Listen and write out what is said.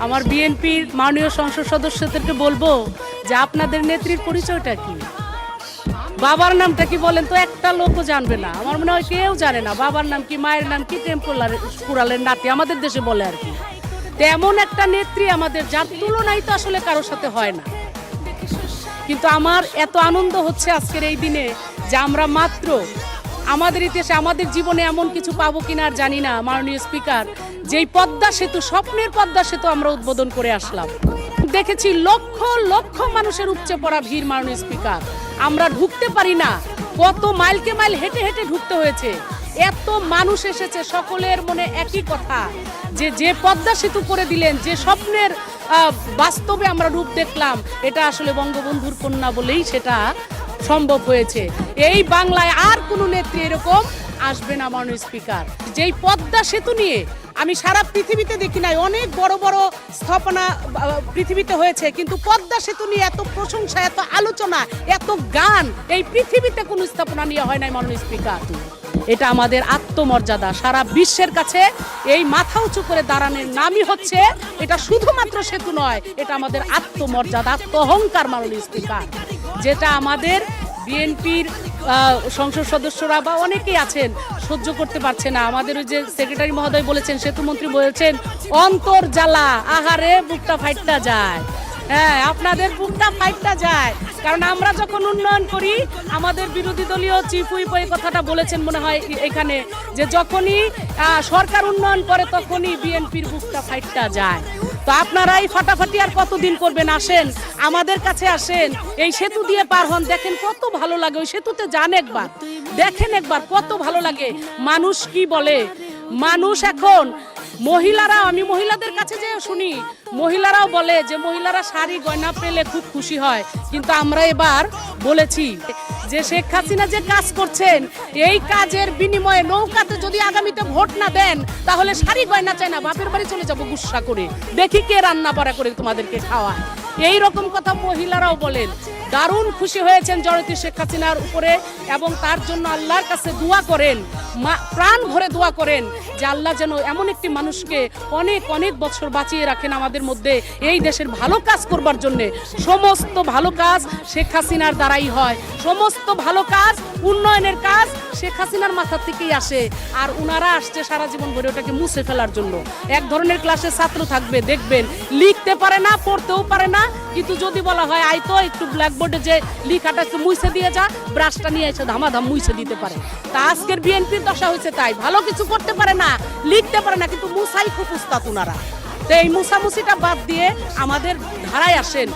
আমার বিএনপির মাননীয় সংসদ সদস্যদেরকে বলবো যে আপনাদের নেত্রীর পরিচয়টা কি, বাবার নামটা কি বলেন তো? একটা লোকও জানবে না, আমার মনে হয় কেউ জানে না বাবার নাম কি, মায়ের নাম কি, টেম্পোরালের নাতি আমাদের দেশে বলে আর কি। তেমন একটা নেত্রী আমাদের, যার তুলনাই তো আসলে কারোর সাথে হয় না। কিন্তু আমার এত আনন্দ হচ্ছে আজকের এই দিনে যে আমরা মাত্র আমাদের ইতিহাসে আমাদের জীবনে এমন কিছু পাবো কিনা আর জানি না। মাননীয় স্পিকার, যেই পদ্মা সেতু, স্বপ্নের পদ্মা সেতু আমরা উদ্বোধন করে আসলাম, দেখেছি লক্ষ লক্ষ মানুষের উপচে পড়া ভিড়। মাননীয় স্পিকার, আমরা ঢুকতে পারি না, কত মাইলকে মাইল হেঁটে হেঁটে ঢুকতে হয়েছে, এত মানুষ এসেছে। সকলের মনে একই কথা যে যে পদ্মা সেতু করে দিলেন, যে স্বপ্নের বাস্তবে আমরা রূপ দেখলাম, এটা আসলে বঙ্গবন্ধুর কন্যা বলেই সেটা সম্ভব হয়েছে। এই বাংলায় আর কোনো নেত্রী এরকম আসবে না। মাননীয় স্পিকার, যেই পদ্মা সেতু নিয়ে আমি সারা পৃথিবীতে দেখি নাই, অনেক বড় বড় স্থাপনা পৃথিবীতে হয়েছে, কিন্তু পদ্মা সেতু নিয়ে এত প্রশংসা, এত আলোচনা, এত গান এই পৃথিবীতে কোনো স্থাপনা নিয়ে হয় নাই। মাননীয় স্পিকার, এটা আমাদের আত্মমর্যাদা। সারা বিশ্বের কাছে এই মাথা উঁচু করে দাঁড়ানোর নামই হচ্ছে, এটা শুধুমাত্র সেতু নয়, এটা আমাদের আত্মমর্যাদা, আত্ম অহংকার। মাননীয় স্পিকার, যেটা আমাদের বিএনপির সংসদ সদস্যরা বা অনেকেই আছেন সহ্য করতে পারছে না। আমাদের ওই যে সেক্রেটারি মহোদয় বলেছেন, সেতুমন্ত্রী বলেছেন, অন্তর জ্বালা, আহারে বুকটা ফাইটটা যায়। হ্যাঁ, আপনাদের বুকটা ফাইটটা যায়, কারণ আমরা যখন উন্নয়ন করি, আমাদের বিরোধী দলীয় চিফ হুইপ এই কথাটা বলেছেন মনে হয় এখানে, যে যখনই সরকার উন্নয়ন করে তখনই বিএনপির বুকটা ফাইটটা যায়। তো আপনারা এই ফাটাফাটি আর কতদিন করবেন? আসেন, আমাদের কাছে আসেন, এই সেতু দিয়ে পার হন, দেখেন কত ভালো লাগে। ওই সেতুতে যান একবার, দেখেন একবার কত ভালো লাগে। মানুষ কি বলে, মানুষ এখন মহিলারা, আমি মহিলাদের কাছে যে শুনি, মহিলারাও বলে যে মহিলারা শাড়ি গয়না পেলে খুব খুশি হয়। কিন্তু আমরা এবার বলেছি যে শেখ হাসিনা যে কাজ করছেন, এই কাজের বিনিময়ে নৌকাতে যদি আগামীতে ভোট না দেন, তাহলে শাড়ি গয়না চাই না, বাপের বাড়ি চলে যাবো গুস্সা করে, দেখি কে রান্না বাড়া করে তোমাদেরকে খাওয়ায়। এই রকম কথা মহিলারাও বলেন। দারুণ খুশি হয়েছেন জননেত্রী শেখ হাসিনার উপরে, এবং তার জন্য আল্লাহর কাছে দোয়া করেন, প্রাণ ভরে দোয়া করেন যে আল্লাহ যেন এমন একটি মানুষকে অনেক অনেক বছর বাঁচিয়ে রাখেন আমাদের মধ্যে, এই দেশের ভালো কাজ করবার জন্য। সমস্ত ভালো কাজ শেখ হাসিনার দ্বারাই হয়, সমস্ত ভালো কাজ, উন্নয়নের কাজ শেখ হাসিনার মাথা থেকেই আসে। আর উনারা আসছে সারা জীবন ধরে ওটাকে মুছে ফেলার জন্য। এক ধরনের ক্লাসে ছাত্র থাকবে, দেখবেন লিখতে পারে না, পড়তেও পারে না, কিন্তু যদি বলা হয় আই তো একটু ব্ল্যাকবোর্ডে যে লিখাটা একটু মুছে দিয়ে যা, ব্রাশটা নিয়ে এসে ধামাধাম মুছে দিতে পারে। তা আজকের বিএনপির দশা হয়েছে তাই, ভালো কিছু করতে পারে না, লিখতে পারে না, কিন্তু মুছাই খুব উস্তাদ উনারা। তো এই মুছামুছিটা বাদ দিয়ে আমাদের ধারায় আসেন।